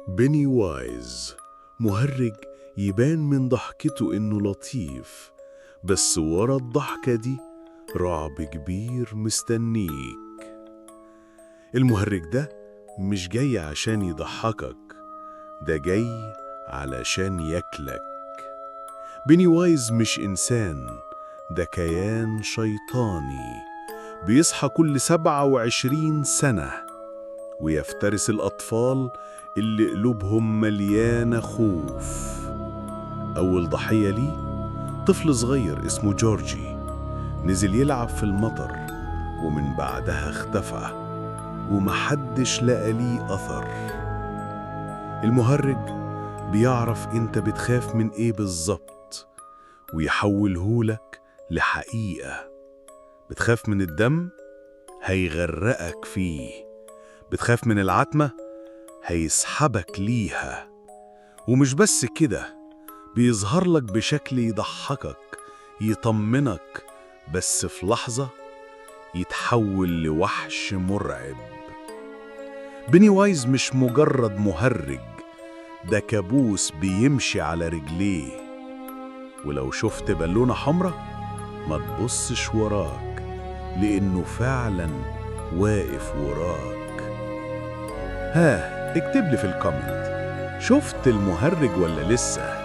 بيني وايز مهرج يبان من ضحكته إنه لطيف، بس ورا الضحكة دي رعب كبير مستنيك. المهرج ده مش جاي عشان يضحكك، ده جاي علشان ياكلك. بيني وايز مش إنسان، ده كيان شيطاني بيصحى كل 27 سنة ويفترس الأطفال اللي قلوبهم مليانة خوف. أول ضحية ليه طفل صغير اسمه جورجي، نزل يلعب في المطر ومن بعدها اختفى ومحدش لقى ليه أثر. المهرج بيعرف انت بتخاف من ايه بالظبط ويحولهولك لحقيقة. بتخاف من الدم؟ هيغرقك فيه. بتخاف من العتمة؟ هيسحبك ليها. ومش بس كده، بيظهر لك بشكل يضحكك يطمنك، بس في لحظة يتحول لوحش مرعب. بيني وايز مش مجرد مهرج، ده كابوس بيمشي على رجليه. ولو شفت بالونة حمرا ما تبصش وراك، لأنه فعلا واقف وراك. اكتب لي في الكومنت، شفت المهرج ولا لسه؟